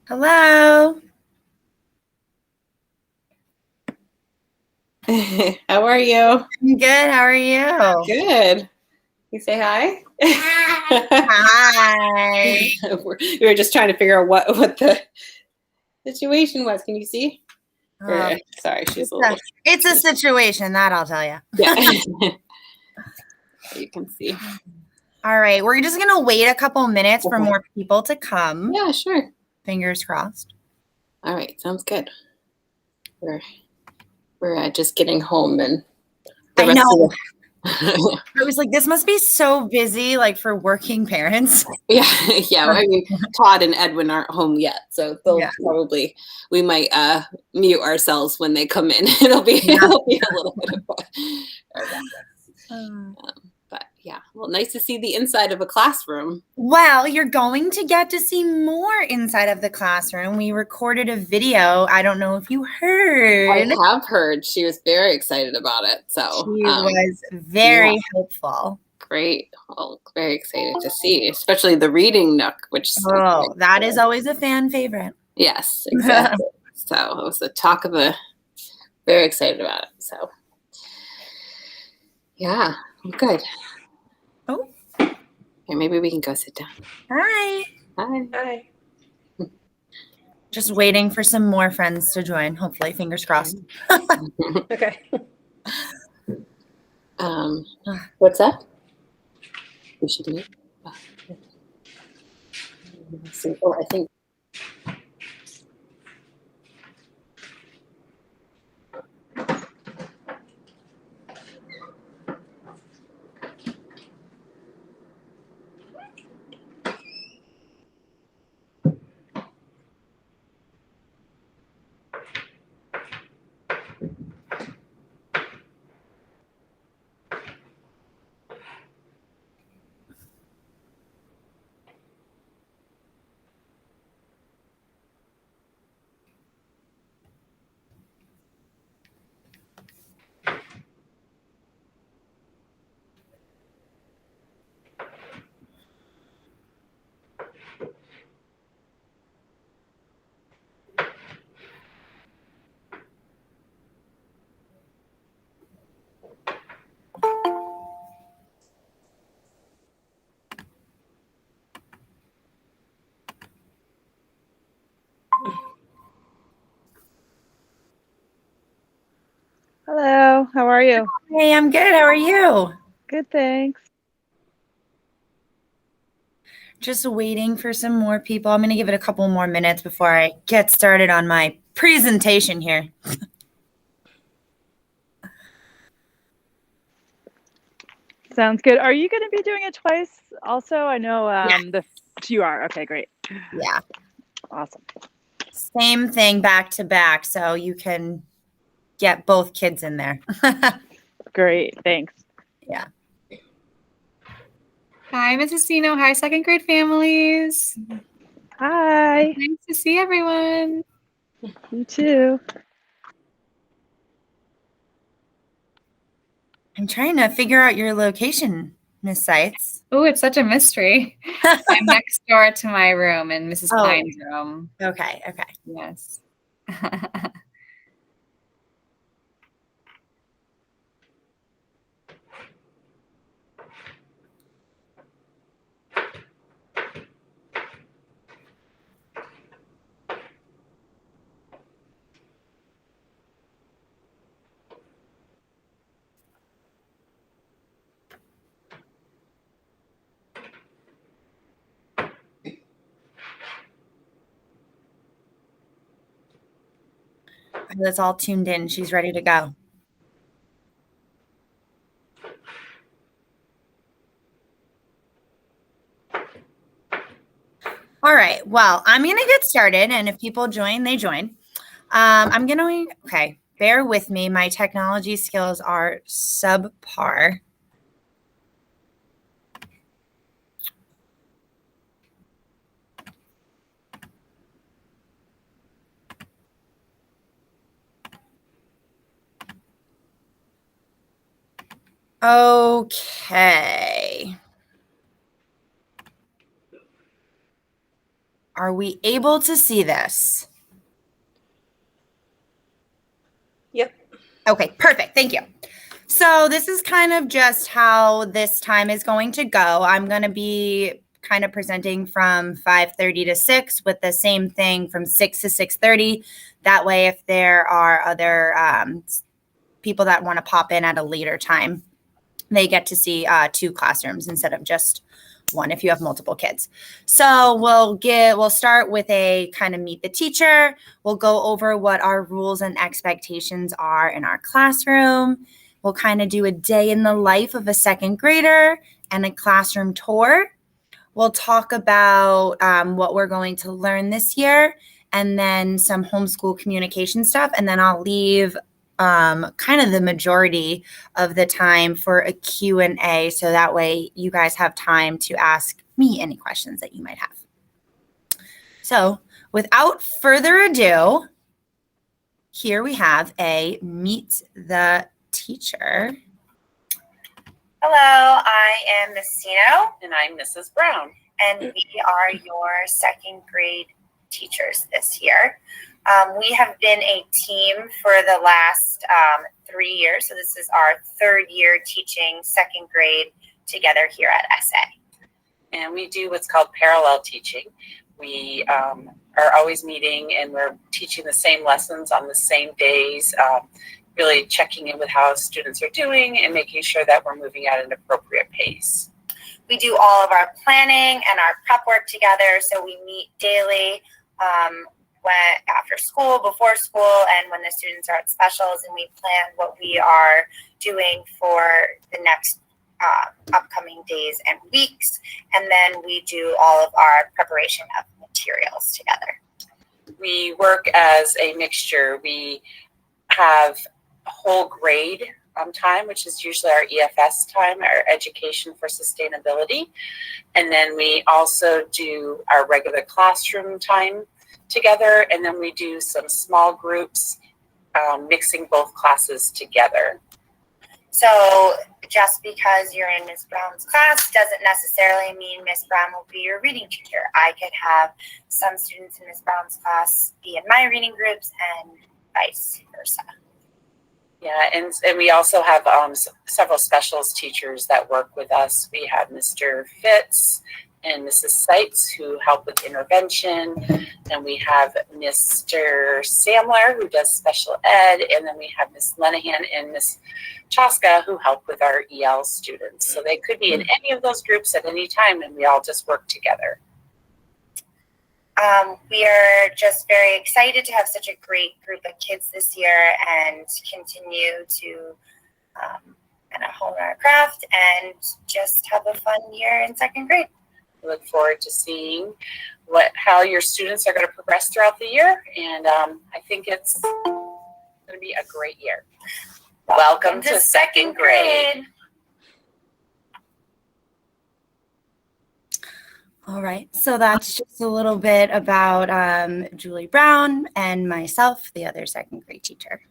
Hello. How are you? I'm good. How are you? Good. You say hi? Hi. We were just trying to figure out what the situation was. Can you see? Sorry, she's a little. It's a situation, that I'll tell you. Yeah. You can see. All right. We're just going to wait a couple minutes for more people to come. Yeah, sure. Fingers crossed. All right. Sounds good. We're just getting home and the rest of I was like, this must be so busy, like for working parents. Yeah. I mean, Todd and Edwin aren't home yet, so they'll probably we might mute ourselves when they come in. It'll be a little bit of but yeah, well, nice to see the inside of a classroom. Well, you're going to get to see more inside of the classroom. We recorded a video. I don't know if you heard. I have heard. She was very excited about it. So she was very helpful. Great. Well, very excited to see, especially the reading nook, which that is always a fan favorite. Yes, exactly. So it was the talk of very excited about it. So yeah, good. Oh, okay, maybe we can go sit down. Hi. Just waiting for some more friends to join. Hopefully, fingers crossed. Okay. What's that? We should meet. Oh, I think. Hello, how are you? Hey, I'm good. How are you? Good, thanks. Just waiting for some more people. I'm going to give it a couple more minutes before I get started on my presentation here. Sounds good. Are you going to be doing it twice also? I know you are. Okay, great. Yeah. Awesome. Same thing back to back, so you can get both kids in there. Great, thanks. Yeah. Hi, Mrs. Sino. Hi, second grade families. Hi. Nice to see everyone. You too. I'm trying to figure out your location, Miss Seitz. Oh, it's such a mystery. I'm next door to my room in Mrs. Pine's room. Okay. Yes. That's all tuned in. She's ready to go. All right. Well, I'm going to get started, and if people join, they join. Okay, bear with me. My technology skills are subpar. Okay. Are we able to see this? Yep. Okay, perfect. Thank you. So this is kind of just how this time is going to go. I'm going to be kind of presenting from 5:30 to 6 with the same thing from 6 to 6:30. That way, if there are other people that want to pop in at a later time, they get to see 2 classrooms instead of just one if you have multiple kids. So we'll start with a kind of meet the teacher. We'll go over what our rules and expectations are in our classroom. We'll kind of do a day in the life of a second grader and a classroom tour. We'll talk about what we're going to learn this year and then some homeschool communication stuff. And then I'll leave kind of the majority of the time for a Q&A, so that way you guys have time to ask me any questions that you might have. So without further ado, here we have a meet the teacher. Hello, I am Miss Sino. And I'm Mrs. Brown. And we are your second grade teachers this year. We have been a team for the last 3 years. So this is our 3rd year teaching second grade together here at SA. And we do what's called parallel teaching. We are always meeting and we're teaching the same lessons on the same days, really checking in with how students are doing and making sure that we're moving at an appropriate pace. We do all of our planning and our prep work together. So we meet daily after school, before school, and when the students are at specials, and we plan what we are doing for the next upcoming days and weeks. And then we do all of our preparation of materials together. We work as a mixture. We have whole grade time, which is usually our EFS time, our Education for Sustainability. And then we also do our regular classroom time together, and then we do some small groups, mixing both classes together. So just because you're in Miss Brown's class doesn't necessarily mean Miss Brown will be your reading teacher. I could have some students in Miss Brown's class be in my reading groups and vice versa. Yeah, and we also have several specials teachers that work with us. We have Mr. Fitz and Mrs. Seitz, who help with intervention. And we have Mr. Samler, who does special ed. And then we have Miss Lenahan and Miss Chaska, who help with our EL students. So they could be in any of those groups at any time, and we all just work together. We are just very excited to have such a great group of kids this year and continue to kind of hone our craft and just have a fun year in second grade. We look forward to seeing how your students are going to progress throughout the year, and I think it's going to be a great year. Welcome to second grade. All right, so that's just a little bit about Julie Brown and myself, the other second grade teacher.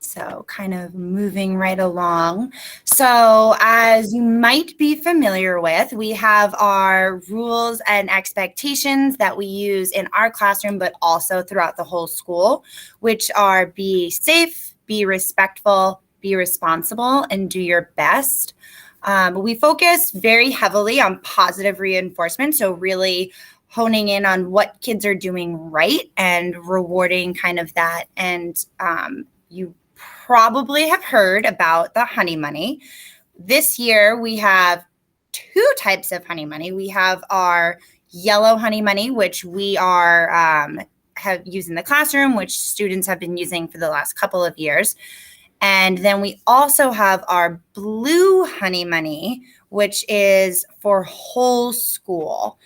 So kind of moving right along. So as you might be familiar with, we have our rules and expectations that we use in our classroom, but also throughout the whole school, which are be safe, be respectful, be responsible, and do your best. We focus very heavily on positive reinforcement, so really honing in on what kids are doing right and rewarding kind of that. And you probably have heard about the honey money. This year we have 2 types of honey money. We have our yellow honey money, which we are have used in the classroom, which students have been using for the last couple of years. And then we also have our blue honey money, which is for whole school.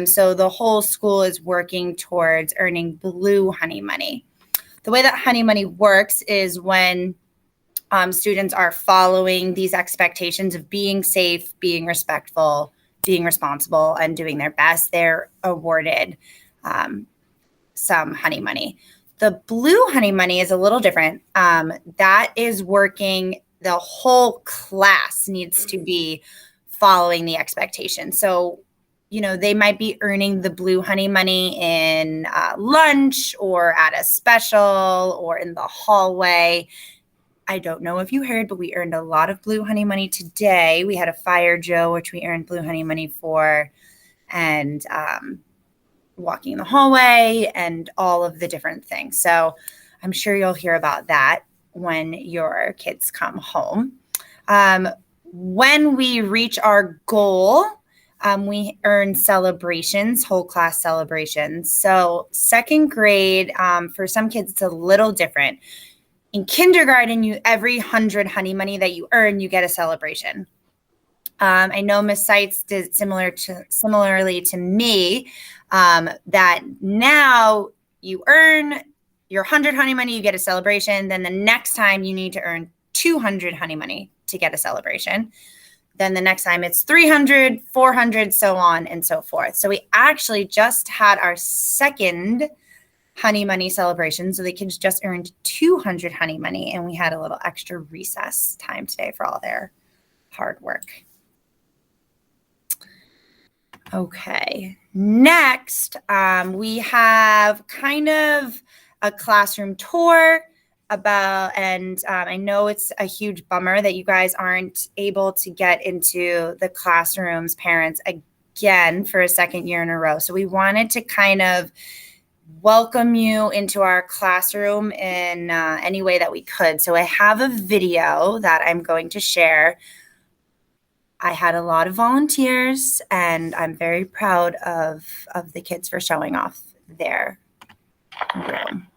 So the whole school is working towards earning blue honey money. The way that honey money works is when students are following these expectations of being safe, being respectful, being responsible, and doing their best, they're awarded some honey money. The blue honey money is a little different. That is working, the whole class needs to be following the expectation. So they might be earning the Blue Honey money in lunch or at a special or in the hallway. I don't know if you heard, but we earned a lot of Blue Honey money today. We had a Fire Joe, which we earned Blue Honey money for, and walking in the hallway and all of the different things. So I'm sure you'll hear about that when your kids come home. When we reach our goal, we earn celebrations, whole class celebrations. So second grade, for some kids, it's a little different. In kindergarten, every 100 honey money that you earn, you get a celebration. I know Miss Seitz did similarly to me, that now you earn your 100 honey money, you get a celebration. Then the next time you need to earn 200 honey money to get a celebration. Then the next time it's 300, 400, so on and so forth. So we actually just had our second honey money celebration. So the kids just earned 200 honey money, and we had a little extra recess time today for all their hard work. Okay, next we have kind of a classroom tour and I know it's a huge bummer that you guys aren't able to get into the classrooms, parents, again for a second year in a row. So we wanted to kind of welcome you into our classroom in any way that we could. So I have a video that I'm going to share. I had a lot of volunteers, and I'm very proud of the kids for showing off their room.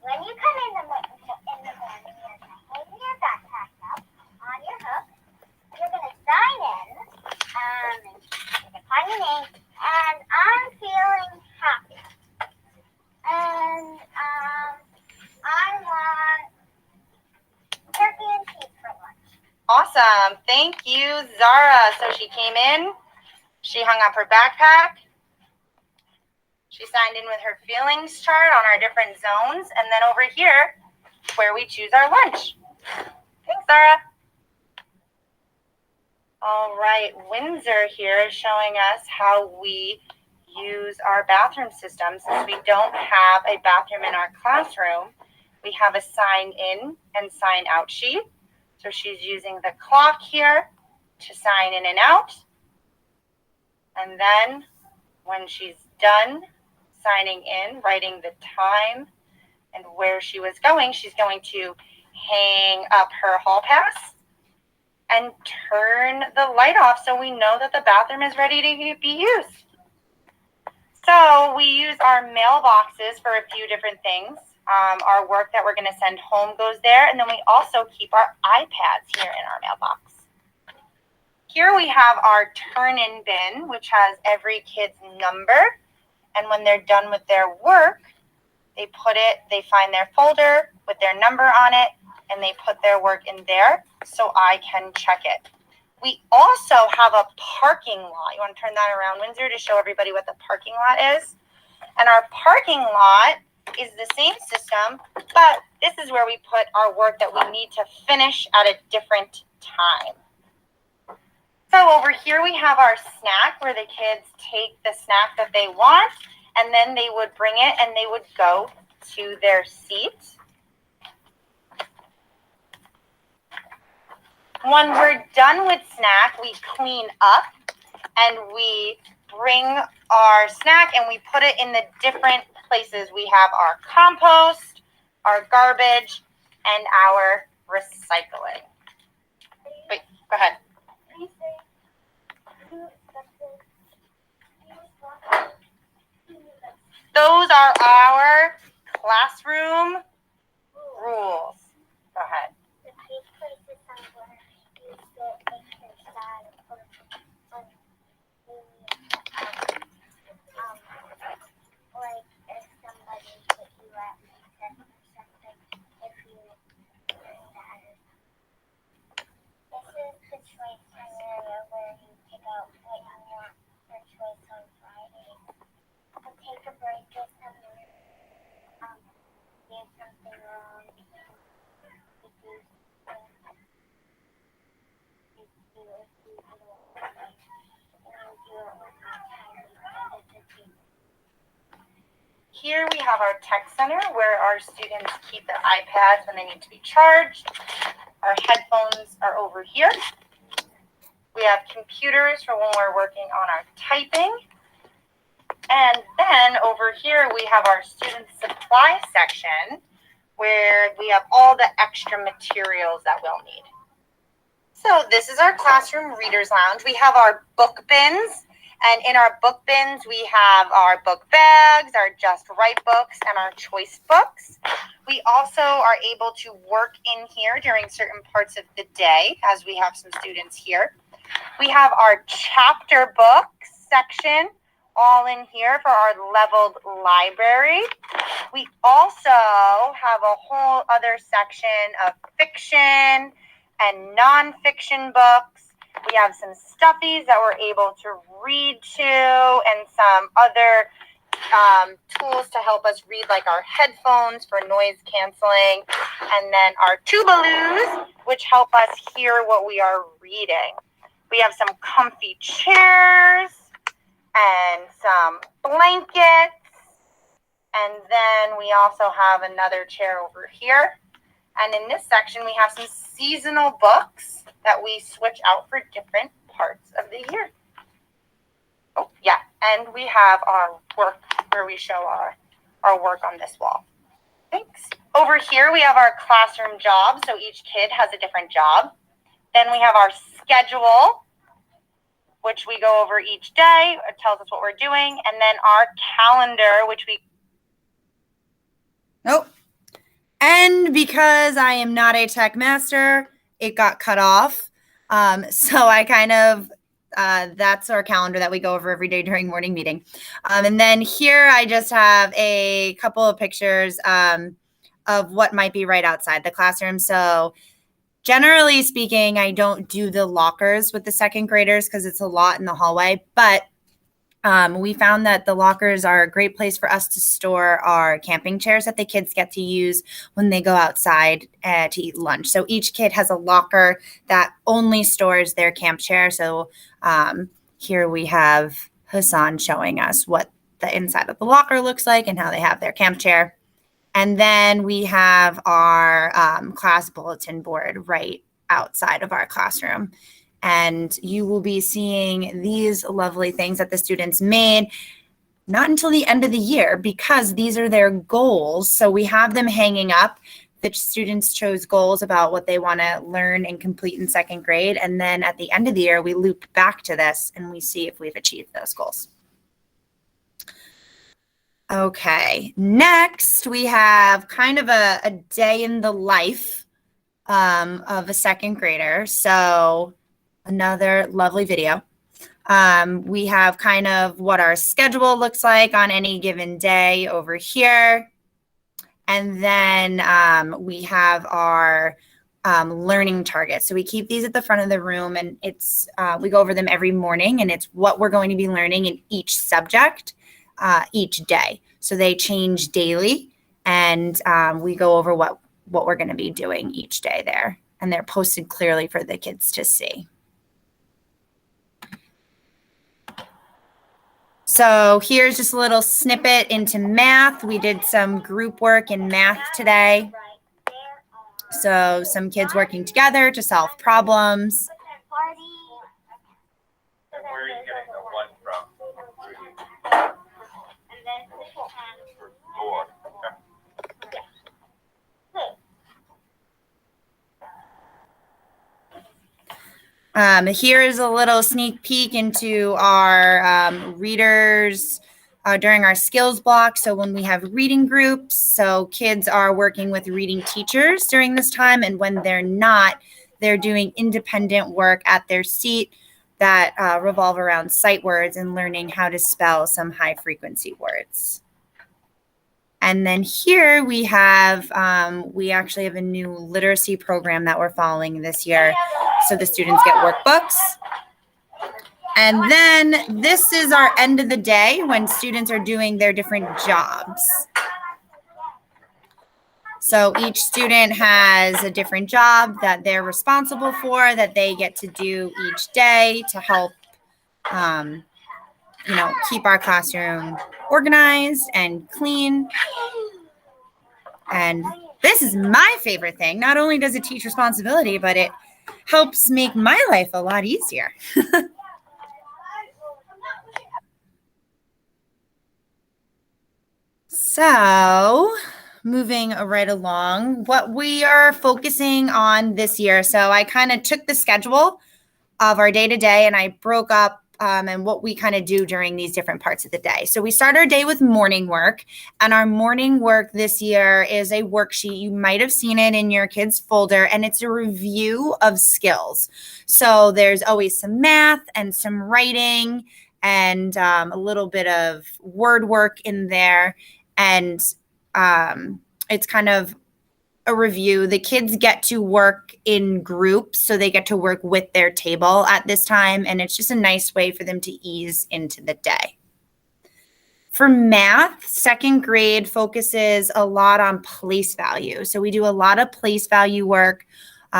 When you come in the morning, you're holding your backpack up on your hook. You're going to sign in, and you're going to find your name, and I'm feeling happy. And I want turkey and cheese for lunch. Awesome. Thank you, Zara. So she came in, she hung up her backpack, she signed in with her feelings chart on our different zones, and then over here, where we choose our lunch. Thanks, Zara. All right, Windsor here is showing us how we use our bathroom system. Since we don't have a bathroom in our classroom, we have a sign in and sign out sheet. So she's using the clock here to sign in and out. And then when she's done signing in, writing the time and where she was going, she's going to hang up her hall pass and turn the light off so we know that the bathroom is ready to be used. So we use our mailboxes for a few different things. Our work that we're going to send home goes there, and then we also keep our iPads here in our mailbox. Here we have our turn-in bin, which has every kid's number, and when they're done with their work, they find their folder with their number on it, and they put their work in there so I can check it. We also have a parking lot. You want to turn that around, Windsor, to show everybody what the parking lot is? And our parking lot is the same system, but this is where we put our work that we need to finish at a different time. So over here we have our snack where the kids take the snack that they want, and then they would bring it and they would go to their seat. When we're done with snack, we clean up and we bring our snack and we put it in the different places. We have our compost, our garbage, and our recycling. Wait, go ahead. Those are our classroom rules. Go ahead. Like if somebody hit you at recess or something, if you bring that. This is the choice scenario where you pick out what you want for choice on Friday. And take a break, get some here we have our tech center where our students keep their iPads when they need to be charged. Our headphones are over here. We have computers for when we're working on our typing. And then over here we have our student supply section where we have all the extra materials that we'll need. So this is our classroom readers lounge. We have our book bins, and in our book bins we have our book bags, our Just Right books, and our choice books. We also are able to work in here during certain parts of the day as we have some students here. We have our chapter books section all in here for our leveled library. We also have a whole other section of fiction and nonfiction books. We have some stuffies that we're able to read to and some other tools to help us read, like our headphones for noise canceling, and then our tubaloos, which help us hear what we are reading. We have some comfy chairs and some blankets, and then we also have another chair over here. And in this section, we have some seasonal books that we switch out for different parts of the year. Oh, yeah, and we have our work where we show our work on this wall. Thanks. Over here, we have our classroom jobs, so each kid has a different job. Then we have our schedule, which we go over each day. It tells us what we're doing. And then our calendar, which we... Nope. And because I am not a tech master, it got cut off. So I kind of, that's our calendar that we go over every day during morning meeting. And then here I just have a couple of pictures of what might be right outside the classroom. So generally speaking, I don't do the lockers with the second graders because it's a lot in the hallway, but we found that the lockers are a great place for us to store our camping chairs that the kids get to use when they go outside to eat lunch. So each kid has a locker that only stores their camp chair. So here we have Hassan showing us what the inside of the locker looks like and how they have their camp chair. And then we have our class bulletin board right outside of our classroom. And you will be seeing these lovely things that the students made not until the end of the year because these are their goals. So we have them hanging up. The students chose goals about what they want to learn and complete in second grade. And then at the end of the year, we loop back to this and we see if we've achieved those goals. Okay, next we have kind of a day in the life of a second grader. So another lovely video. We have kind of what our schedule looks like on any given day over here. And then we have our learning targets. So we keep these at the front of the room and it's we go over them every morning and it's what we're going to be learning in each subject each day. So they change daily and we go over what we're going to be doing each day there. And they're posted clearly for the kids to see. So here's just a little snippet into math. We did some group work in math today. So some kids working together to solve problems. Where are you getting the one from? Lord. Here is a little sneak peek into our readers during our skills block. So when we have reading groups, so kids are working with reading teachers during this time. And when they're not, they're doing independent work at their seat that revolve around sight words and learning how to spell some high frequency words. And then here we have, we actually have a new literacy program that we're following this year. So the students get workbooks. And then this is our end of the day when students are doing their different jobs. So each student has a different job that they're responsible for that they get to do each day to help, keep our classroom organized and clean. And this is my favorite thing. Not only does it teach responsibility, but it helps make my life a lot easier. So, moving right along, what we are focusing on this year. So I kind of took the schedule of our day-to-day and I broke up and what we kind of do during these different parts of the day. So we start our day with morning work, and our morning work this year is a worksheet. You might have seen it in your kids' folder, and it's a review of skills. So there's always some math and some writing and a little bit of word work in there. And it's kind of a review. The kids get to work in groups, so they get to work with their table at this time, and it's just a nice way for them to ease into the day. For math, second grade focuses a lot on place value. So we do a lot of place value work.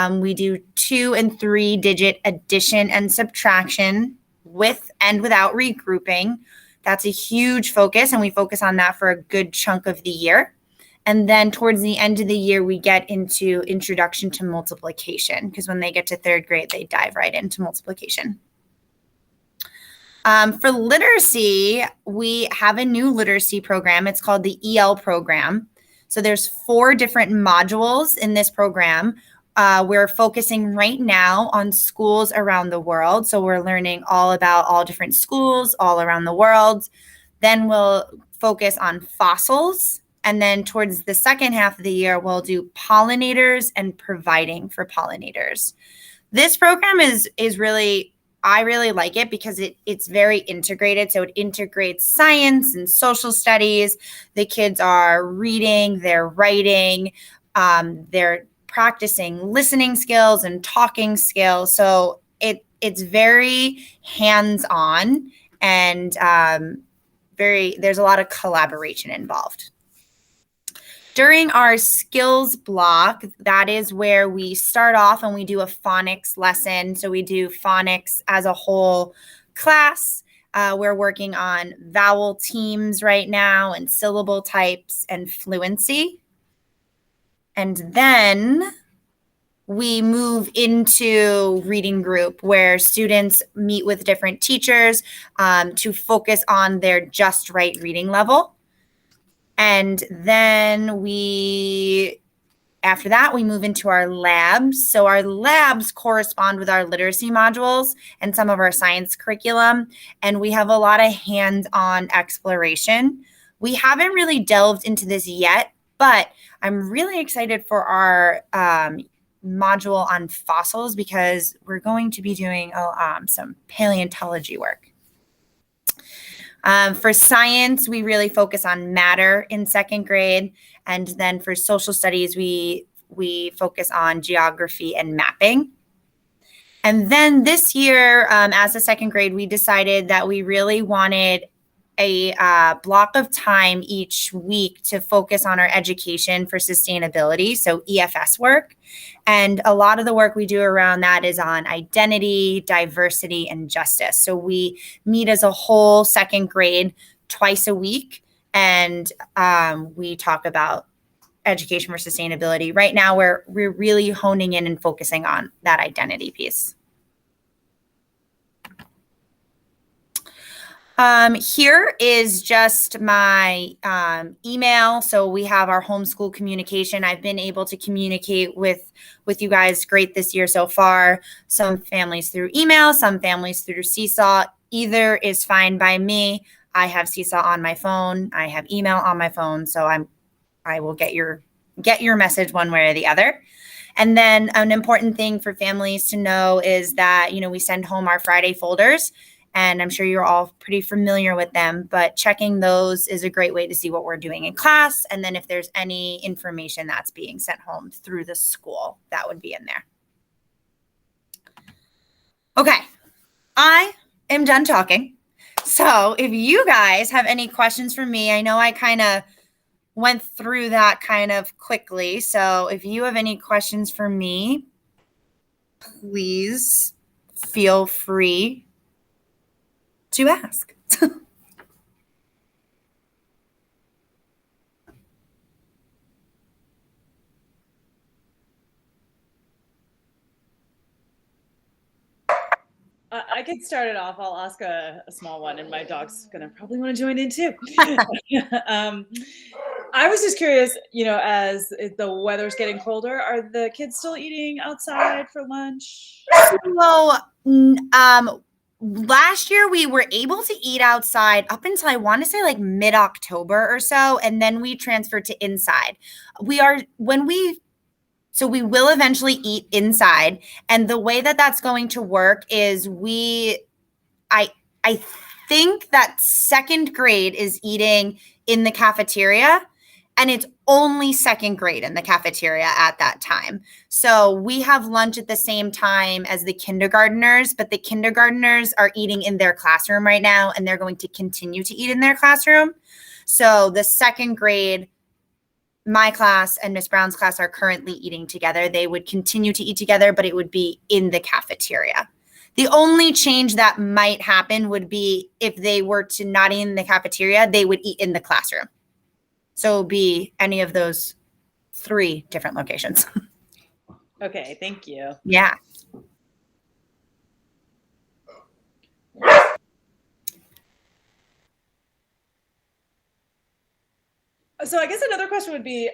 We do 2 and 3 digit addition and subtraction with and without regrouping. That's a huge focus, and we focus on that for a good chunk of the year. And then towards the end of the year, we get into introduction to multiplication, because when they get to third grade, they dive right into multiplication. For literacy, we have a new literacy program. It's called the EL program. So there's 4 different modules in this program. We're focusing right now on schools around the world. So we're learning all about all different schools all around the world. Then we'll focus on fossils. And then towards the second half of the year, we'll do pollinators and providing for pollinators. This program is really, I really like it because it's very integrated. So it integrates science and social studies. The kids are reading, they're writing, they're practicing listening skills and talking skills. So it's very hands-on and there's a lot of collaboration involved. During our skills block, that is where we start off and we do a phonics lesson. So we do phonics as a whole class. We're working on vowel teams right now and syllable types and fluency. And then we move into reading group, where students meet with different teachers to focus on their just right reading level. And then after that, we move into our labs. So our labs correspond with our literacy modules and some of our science curriculum. And we have a lot of hands-on exploration. We haven't really delved into this yet, but I'm really excited for our module on fossils, because we're going to be doing some paleontology work. For science, we really focus on matter in second grade. And then for social studies, we focus on geography and mapping. And then this year, as a second grade, we decided that we really wanted a block of time each week to focus on our education for sustainability, so EFS work. And a lot of the work we do around that is on identity, diversity, and justice. So we meet as a whole second grade twice a week, and we talk about education for sustainability. Right now, we're really honing in and focusing on that identity piece. Here is just my email. So we have our homeschool communication. I've been able to communicate with you guys great this year so far. Some families through email, some families through Seesaw. Either is fine by me. I have Seesaw on my phone. I have email on my phone. So I will get your message one way or the other. And then an important thing for families to know is that, we send home our Friday folders. And I'm sure you're all pretty familiar with them, but checking those is a great way to see what we're doing in class. And then if there's any information that's being sent home through the school, that would be in there. Okay, I am done talking. So if you guys have any questions for me, I know I kind of went through that kind of quickly. So if you have any questions for me, please feel free to ask. I can start it off. I'll ask a small one, and my dog's gonna probably want to join in too. I was just curious, as the weather's getting colder, are the kids still eating outside for lunch? So, last year we were able to eat outside up until I want to say like mid-October or so, and then we transferred to inside. So we will eventually eat inside, and the way that that's going to work is I think that second grade is eating in the cafeteria, and it's only second grade in the cafeteria at that time. So we have lunch at the same time as the kindergartners, but the kindergartners are eating in their classroom right now, and they're going to continue to eat in their classroom. So the second grade, my class and Miss Brown's class are currently eating together. They would continue to eat together, but it would be in the cafeteria. The only change that might happen would be if they were to not eat in the cafeteria, they would eat in the classroom. So it would be any of those 3 different locations. Okay, thank you. Yeah. So I guess another question would be,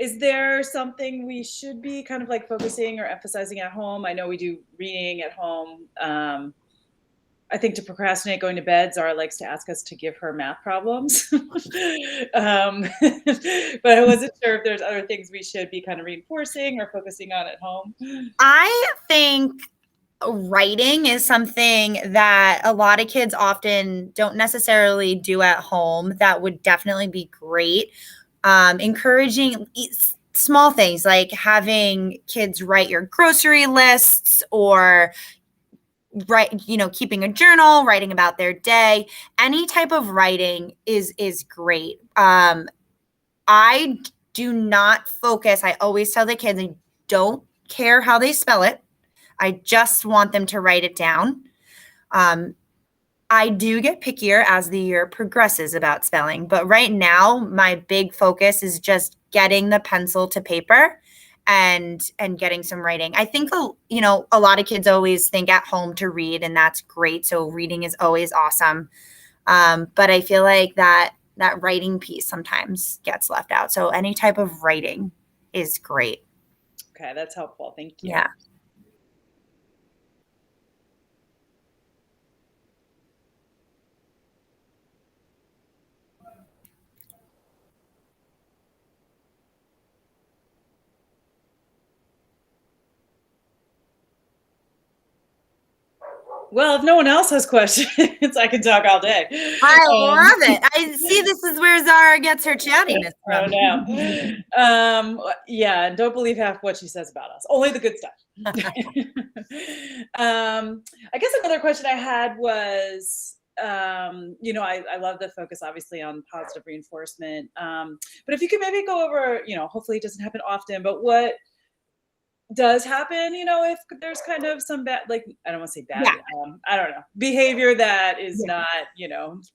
is there something we should be kind of like focusing or emphasizing at home? I know we do reading at home. I think to procrastinate going to bed, Zara likes to ask us to give her math problems. But I wasn't sure if there's other things we should be kind of reinforcing or focusing on at home. I think writing is something that a lot of kids often don't necessarily do at home. That would definitely be great. Encouraging small things like having kids write your grocery lists, or keeping a journal, writing about their day. Any type of writing is great. I do not focus. I always tell the kids, I don't care how they spell it. I just want them to write it down. I do get pickier as the year progresses about spelling, but right now my big focus is just getting the pencil to paper and getting some writing. I think a lot of kids always think at home to read, and that's great. So reading is always awesome. But I feel like that writing piece sometimes gets left out. So any type of writing is great. Okay, that's helpful. Thank you. Yeah. Well, if no one else has questions, I can talk all day. I love it. I see this is where Zara gets her chattiness from. Oh, no. Yeah, and don't believe half what she says about us. Only the good stuff. I guess another question I had was, I love the focus obviously on positive reinforcement. But if you could maybe go over, hopefully it doesn't happen often, but what does happen, if there's kind of some bad, like, I don't want to say bad, I don't know, behavior that is not,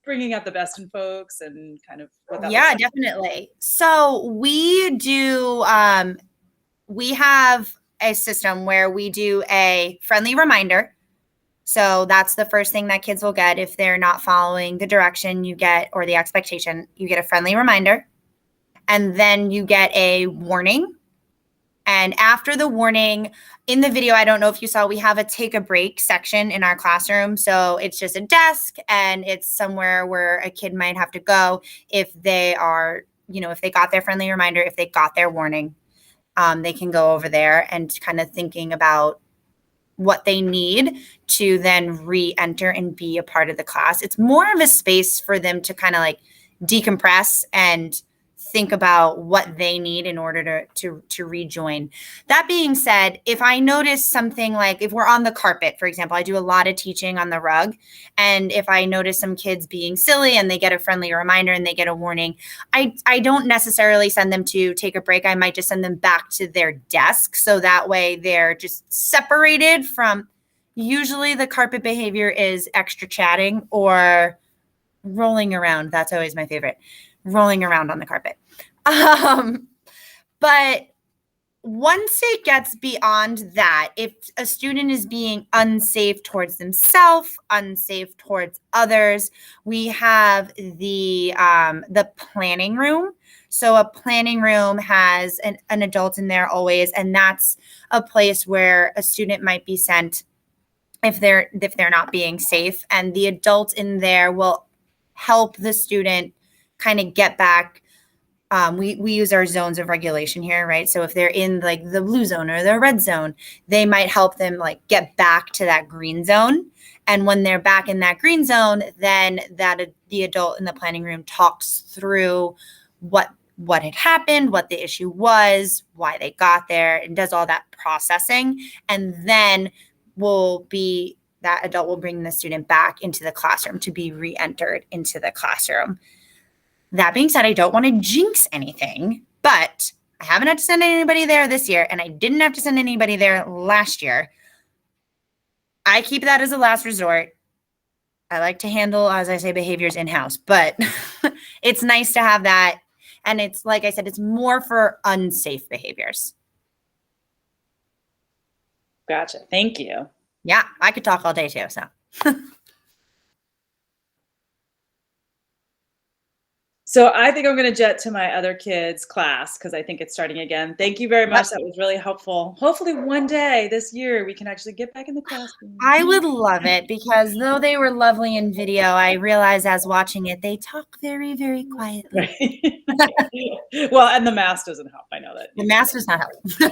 bringing out the best in folks, and kind of what that looks like. Definitely. So we do, we have a system where we do a friendly reminder. So that's the first thing that kids will get if they're not following the direction you get or the expectation. You get a friendly reminder, and then you get a warning. And after the warning, in the video, I don't know if you saw, we have a take a break section in our classroom. So it's just a desk, and it's somewhere where a kid might have to go if they are, if they got their friendly reminder, if they got their warning, they can go over there and kind of thinking about what they need to then re-enter and be a part of the class. It's more of a space for them to kind of like decompress and think about what they need in order to rejoin. That being said, if I notice something, like if we're on the carpet, for example, I do a lot of teaching on the rug. And if I notice some kids being silly and they get a friendly reminder and they get a warning, I don't necessarily send them to take a break. I might just send them back to their desk. So that way they're just separated from, usually the carpet behavior is extra chatting or rolling around. That's always my favorite. Rolling around on the carpet. But once it gets beyond that, if a student is being unsafe towards themselves, unsafe towards others, we have the planning room. So a planning room has an adult in there always, and that's a place where a student might be sent if they're not being safe, and the adult in there will help the student kind of get back. We use our zones of regulation here, right? So if they're in like the blue zone or the red zone, they might help them like get back to that green zone. And when they're back in that green zone, then the adult in the planning room talks through what had happened, what the issue was, why they got there, and does all that processing. And then that adult will bring the student back into the classroom to be re-entered into the classroom. That being said, I don't want to jinx anything, but I haven't had to send anybody there this year, and I didn't have to send anybody there last year. I keep that as a last resort. I like to handle, as I say, behaviors in-house, but it's nice to have that. And it's, like I said, it's more for unsafe behaviors. Gotcha. Thank you. Yeah, I could talk all day too, so. So I think I'm going to jet to my other kids' class because I think it's starting again. Thank you very much. That was really helpful. Hopefully one day this year we can actually get back in the classroom. I would love it because though they were lovely in video, I realized as watching it, they talk very, very quietly. Right. Well, and the mask doesn't help. I know that. The mask does not help.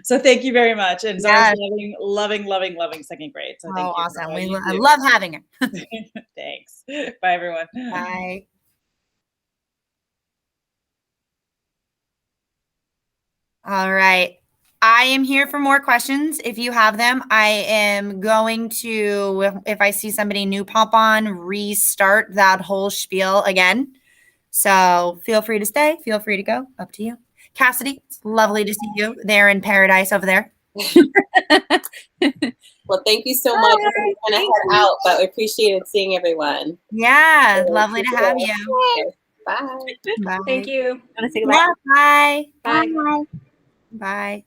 So thank you very much. And so I Yes. was loving second grade. So thank you. Awesome. I love having her. Thanks. Bye, everyone. Bye. All right. I am here for more questions if you have them. I am going to, if I see somebody new pop on, restart that whole spiel again. So feel free to stay. Feel free to go. Up to you. Cassidy, it's lovely to see you there in paradise over there. Well, thank you so much. I'm going to head out, but we appreciated seeing everyone. Yeah, lovely to have you. Okay, bye. Bye. Thank you. Want to say Yeah, bye. Bye. Bye. Bye.